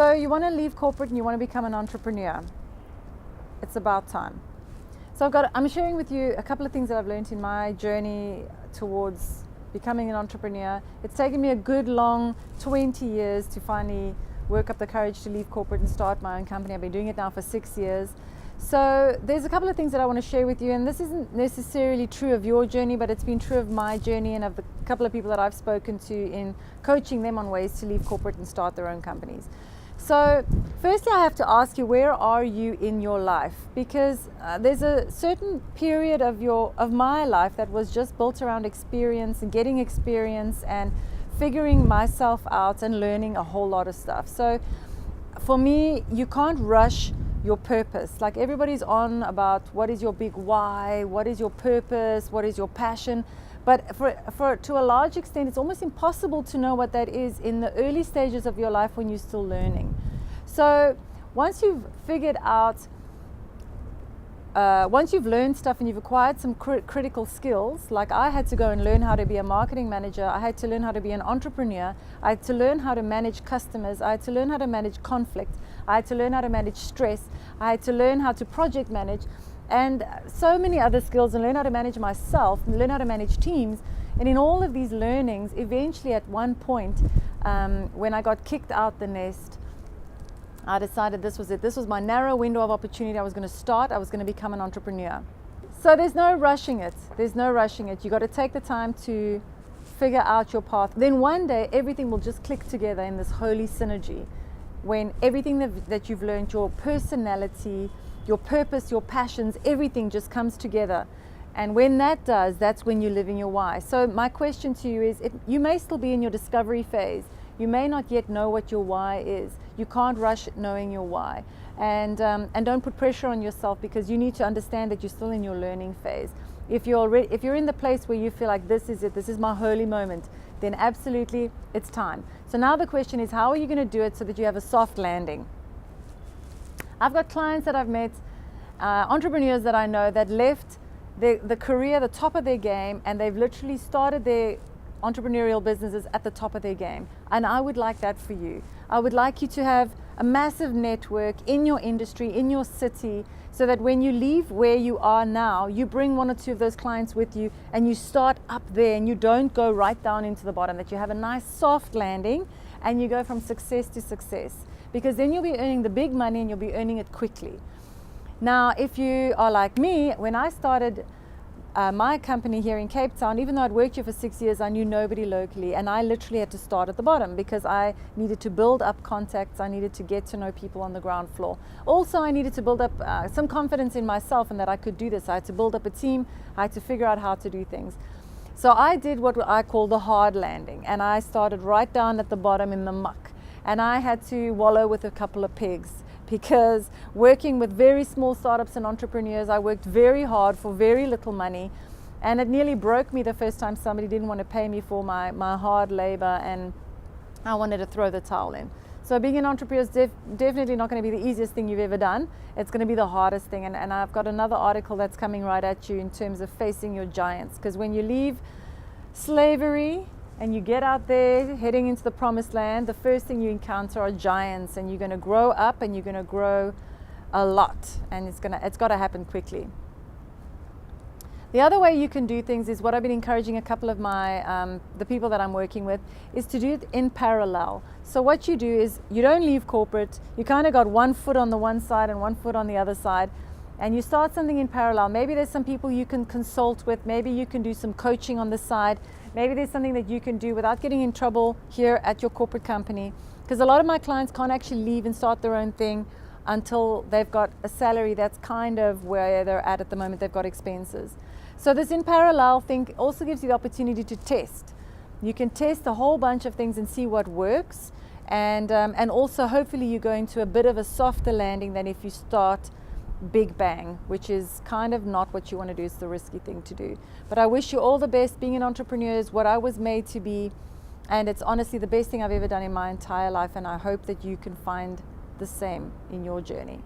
So you want to leave corporate and you want to become an entrepreneur. It's about time. So I'm sharing with you a couple of things that I've learned in my journey towards becoming an entrepreneur. It's taken me a good long 20 years to finally work up the courage to leave corporate and start my own company. I've been doing it now for 6 years. So there's a couple of things that I want to share with you, and this isn't necessarily true of your journey, but it's been true of my journey and of the couple of people that I've spoken to in coaching them on ways to leave corporate and start their own companies. So firstly, I have to ask you, where are you in your life? Because there's a certain period of my life that was just built around experience and getting experience and figuring myself out and learning a whole lot of stuff. So for me, you can't rush your purpose. Like, everybody's on about what is your big why, what is your purpose, what is your passion. But for to a large extent, it's almost impossible to know what that is in the early stages of your life when you're still learning. So once you've figured out, once you've learned stuff and you've acquired some critical skills, like I had to go and learn how to be a marketing manager, I had to learn how to be an entrepreneur, I had to learn how to manage customers, I had to learn how to manage conflict, I had to learn how to manage stress, I had to learn how to project manage, and so many other skills, and learn how to manage myself, and learn how to manage teams. And in all of these learnings, eventually at one point, when I got kicked out the nest, I decided this was it. This was my narrow window of opportunity. I was going to start. I was going to become an entrepreneur. So there's no rushing it. There's no rushing it. You got to take the time to figure out your path. Then one day, everything will just click together in this holy synergy, when everything that you've learned, your personality, your purpose, your passions, everything just comes together. And when that does, that's when you're living your why. So my question to you is, you may still be in your discovery phase. You may not yet know what your why is. You can't rush knowing your why. And don't put pressure on yourself, because you need to understand that you're still in your learning phase. If you're in the place where you feel like this is it, this is my holy moment, then absolutely it's time. So now the question is, how are you going to do it so that you have a soft landing? I've got clients that I've met, entrepreneurs that I know, that left the career, the top of their game, and they've literally started their entrepreneurial businesses at the top of their game. And I would like that for you. I would like you to have a massive network in your industry, in your city, so that when you leave where you are now, you bring one or two of those clients with you and you start up there and you don't go right down into the bottom, that you have a nice soft landing and you go from success to success, because then you'll be earning the big money and you'll be earning it quickly. Now, if you are like me, when I started my company here in Cape Town, even though I'd worked here for 6 years, I knew nobody locally, and I literally had to start at the bottom, because I needed to build up contacts. I needed to get to know people on the ground floor. Also, I needed to build up some confidence in myself and that I could do this. I had to build up a team. I had to figure out how to do things. So I did what I call the hard landing, and I started right down at the bottom in the muck, and I had to wallow with a couple of pigs. Because working with very small startups and entrepreneurs, I worked very hard for very little money, and it nearly broke me the first time somebody didn't want to pay me for my hard labor, and I wanted to throw the towel in. So being an entrepreneur is definitely not going to be the easiest thing you've ever done. It's going to be the hardest thing, and I've got another article that's coming right at you in terms of facing your giants. Because when you leave slavery and you get out there heading into the promised land, the first thing you encounter are giants, and you're going to grow up and you're going to grow a lot, and it's got to happen quickly. The other way you can do things is what I've been encouraging a couple of my the people that I'm working with, is to do it in parallel. So what you do is, you don't leave corporate. You kind of got one foot on the one side and one foot on the other side, and you start something in parallel. Maybe there's some people you can consult with. Maybe you can do some coaching on the side. Maybe there's something that you can do without getting in trouble here at your corporate company. Because a lot of my clients can't actually leave and start their own thing until they've got a salary that's kind of where they're at the moment. They've got expenses. So this in parallel thing also gives you the opportunity to test. You can test a whole bunch of things and see what works. And also hopefully you go into a bit of a softer landing than if you start big bang, which is kind of not what you want to do. It's the risky thing to do. But I wish you all the best. Being an entrepreneur is what I was made to be, and it's honestly the best thing I've ever done in my entire life, and I hope that you can find the same in your journey.